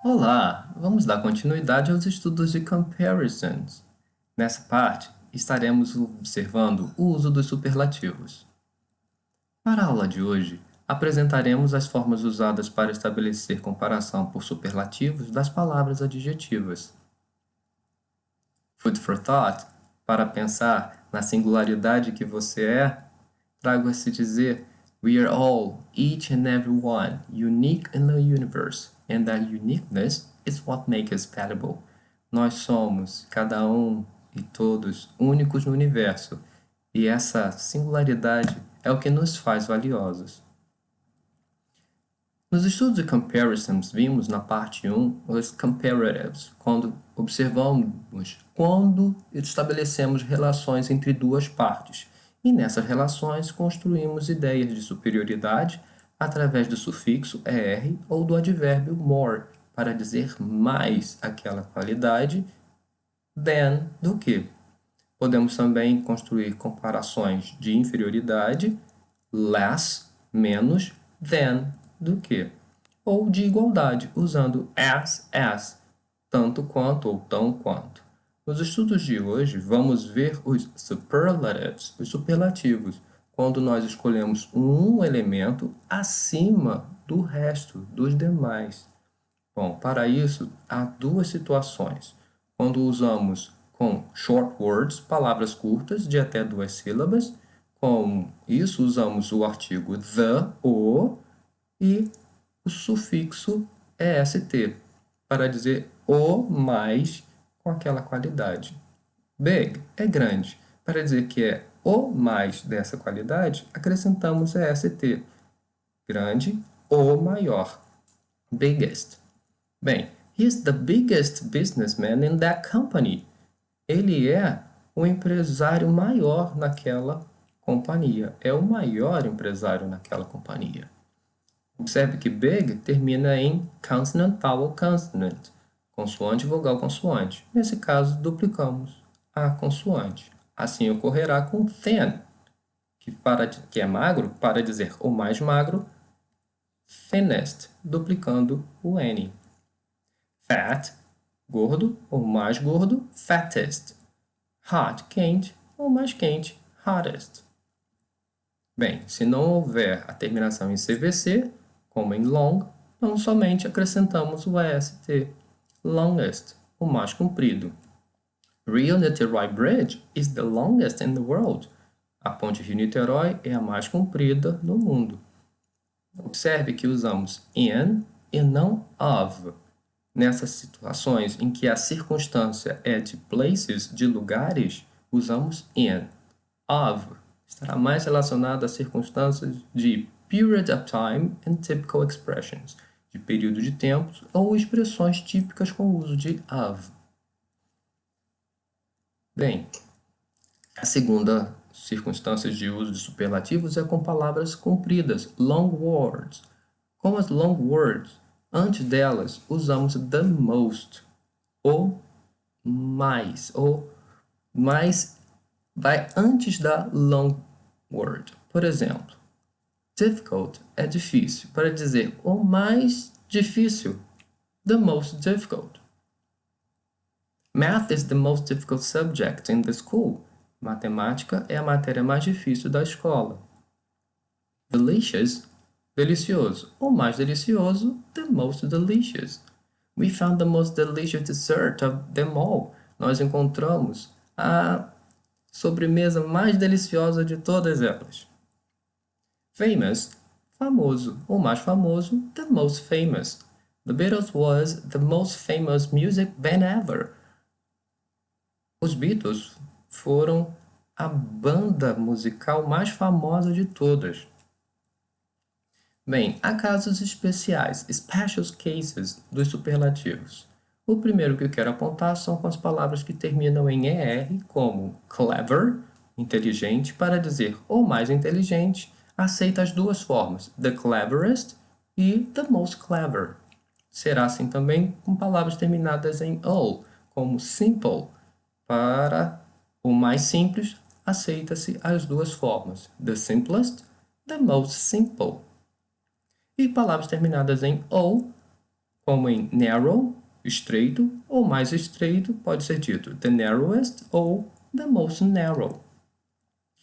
Olá, vamos dar continuidade aos estudos de comparisons. Nessa parte, estaremos observando o uso dos superlativos. Para a aula de hoje, apresentaremos as formas usadas para estabelecer comparação por superlativos das palavras adjetivas. Food for thought, para pensar na singularidade que você é, trago-se dizer We are all, each and every one, unique in the universe, and that uniqueness is what makes us valuable. Nós somos, cada um e todos, únicos no universo, e essa singularidade é o que nos faz valiosos. Nos estudos de comparisons, vimos na parte 1 os comparatives, quando estabelecemos relações entre duas partes, e nessas relações construímos ideias de superioridade através do sufixo er ou do advérbio more, para dizer mais aquela qualidade than do que. Podemos também construir comparações de inferioridade, less, menos, than, do que. Ou de igualdade, usando as, tanto quanto ou tão quanto. Nos estudos de hoje, vamos ver os superlatives, os superlativos, quando nós escolhemos um elemento acima do resto dos demais. Bom, para isso, há duas situações. Quando usamos com short words, palavras curtas de até 2 sílabas, com isso usamos o artigo the, o, e o sufixo est, para dizer o mais com aquela qualidade. Big é grande. Para dizer que é o mais dessa qualidade, acrescentamos est, grande ou maior, biggest. Bem, he's the biggest businessman in that company. Ele é o empresário maior naquela companhia. É o maior empresário naquela companhia. Observe que big termina em consonant, vowel, consonant. Consoante, vogal, consoante. Nesse caso, duplicamos a consoante. Assim ocorrerá com thin, que é magro, para dizer o mais magro, thinnest, duplicando o N. Fat, gordo ou mais gordo, fattest. Hot, quente ou mais quente, hottest. Bem, se não houver a terminação em CVC, como em long, não somente acrescentamos o EST, longest, o mais comprido. Rio-Niterói Bridge is the longest in the world. A ponte Rio-Niterói é a mais comprida no mundo. Observe que usamos in e não of. Nessas situações em que a circunstância é de places, de lugares, usamos in. Of estará mais relacionado a circunstâncias de period of time and typical expressions, de período de tempos ou expressões típicas com o uso de of. Bem, a segunda circunstância de uso de superlativos é com palavras compridas, long words. Com as long words, antes delas, usamos the most, ou mais vai antes da long word. Por exemplo, difficult é difícil, para dizer o mais difícil, the most difficult. Math is the most difficult subject in the school. Matemática é a matéria mais difícil da escola. Delicious, delicioso. O mais delicioso, the most delicious. We found the most delicious dessert of them all. Nós encontramos a sobremesa mais deliciosa de todas elas. Famous, famoso. O mais famoso, the most famous. The Beatles was the most famous music band ever. Os Beatles foram a banda musical mais famosa de todas. Bem, há casos especiais, special cases, dos superlativos. O primeiro que eu quero apontar são com as palavras que terminam em ER, como clever, inteligente, para dizer o mais inteligente, aceita as duas formas, the cleverest e the most clever. Será assim também com palavras terminadas em O, como simple, para o mais simples, aceita-se as duas formas, the simplest, the most simple. E palavras terminadas em O, como em narrow, estreito, ou mais estreito, pode ser dito the narrowest ou the most narrow.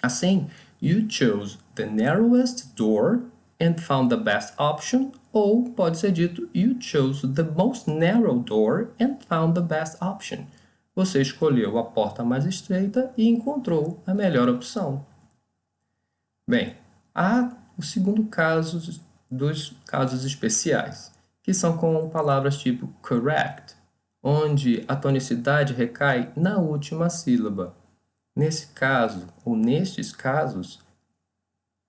Assim, you chose the narrowest door and found the best option, ou pode ser dito you chose the most narrow door and found the best option. Você escolheu a porta mais estreita e encontrou a melhor opção. Bem, há o segundo caso dos casos especiais, que são com palavras tipo correct, onde a tonicidade recai na última sílaba. Nesse caso, ou nestes casos,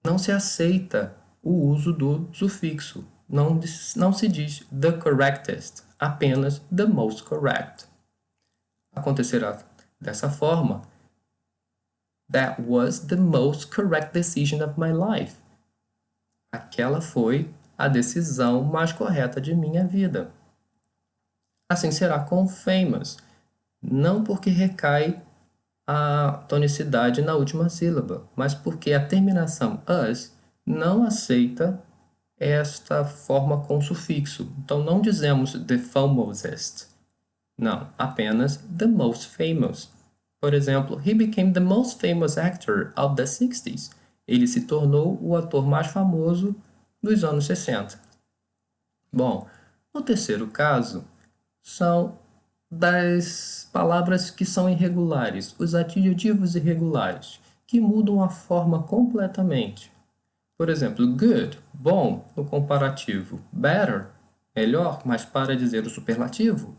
não se aceita o uso do sufixo. Não se diz the correctest, apenas the most correct. Acontecerá dessa forma. That was the most correct decision of my life. Aquela foi a decisão mais correta de minha vida. Assim será com famous, não porque recai a tonicidade na última sílaba, mas porque a terminação us não aceita esta forma com sufixo. Então não dizemos the famousest. Não, apenas the most famous. Por exemplo, he became the most famous actor of the 60s. Ele se tornou o ator mais famoso dos anos 60. Bom, no terceiro caso, são das palavras que são irregulares, os adjetivos irregulares, que mudam a forma completamente. Por exemplo, good, bom, no comparativo. Better, melhor, mas para dizer o superlativo.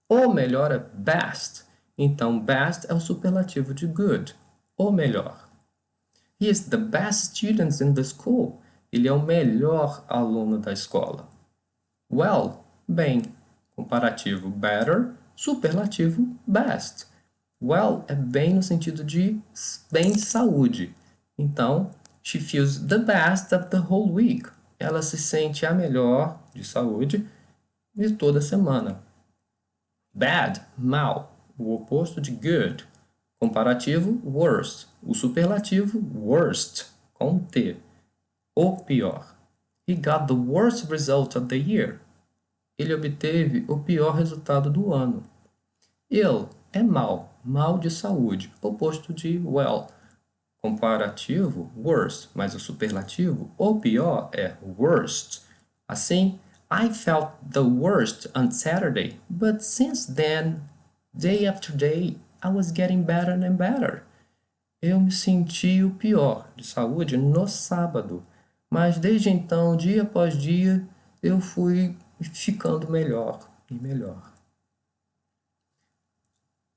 O melhor é best. Então, best é o superlativo de good, o melhor. He is the best student in the school. Ele é o melhor aluno da escola. Well, bem, comparativo better, superlativo best. Well é bem no sentido de bem de saúde. Então, she feels the best of the whole week. Ela se sente a melhor de saúde de toda semana. Bad, mal, o oposto de good. Comparativo, worst. O superlativo, worst, com T. O pior. He got the worst result of the year. Ele obteve o pior resultado do ano. Ill é mal, mal de saúde, oposto de well. Comparativo, worst, mas o superlativo, o pior, é worst. Assim, I felt the worst on Saturday, but since then, day after day, I was getting better and better. Eu me senti o pior de saúde no sábado, mas desde então, dia após dia, eu fui ficando melhor e melhor.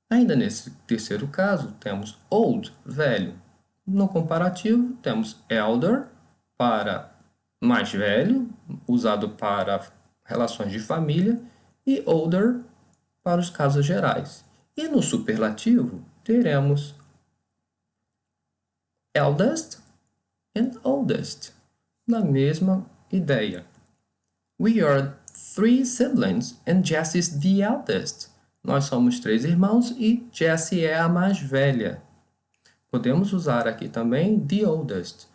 Ainda nesse terceiro caso, temos old, velho. No comparativo, temos elder, para mais velho, usado para relações de família, e older, para os casos gerais. E no superlativo, teremos eldest and oldest, na mesma ideia. We are 3 siblings and Jessie is the eldest. Nós somos 3 irmãos e Jessie é a mais velha. Podemos usar aqui também the oldest,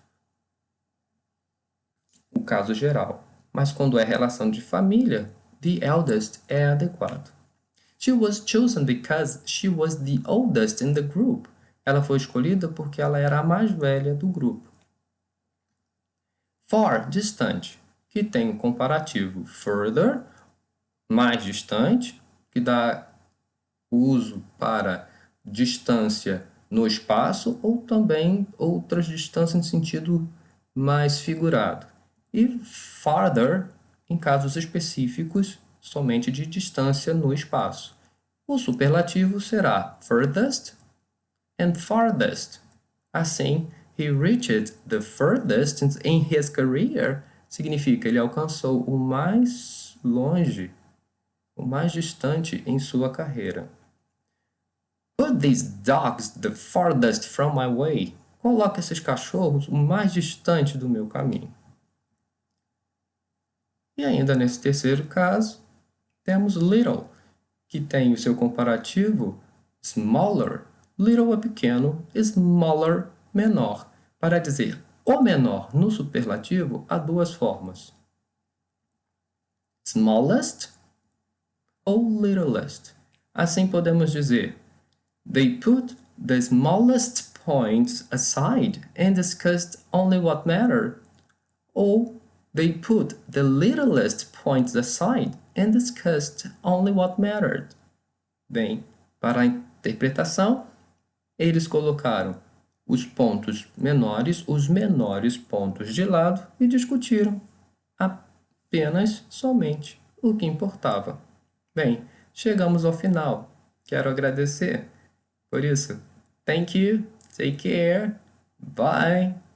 o caso geral. Mas quando é relação de família, the eldest é adequado. She was chosen because she was the oldest in the group. Ela foi escolhida porque ela era a mais velha do grupo. Far, distante, que tem o comparativo further, mais distante, que dá uso para distância no espaço ou também outras distâncias em sentido mais figurado. E farther, em casos específicos, somente de distância no espaço. O superlativo será furthest and farthest. Assim, he reached the furthest in his career significa ele alcançou o mais longe, o mais distante em sua carreira. Put these dogs the farthest from my way. Coloque esses cachorros o mais distante do meu caminho. E ainda nesse terceiro caso, temos little, que tem o seu comparativo smaller. Little é pequeno, smaller, menor. Para dizer o menor no superlativo, há duas formas. smallest ou littlest. Assim podemos dizer: They put the smallest points aside and discussed only what mattered. Ou They put the littlest points aside and discussed only what mattered. Bem, para a interpretação, eles colocaram os menores pontos de lado e discutiram apenas somente o que importava. Bem, chegamos ao final. Quero agradecer. Por isso, thank you, take care, bye.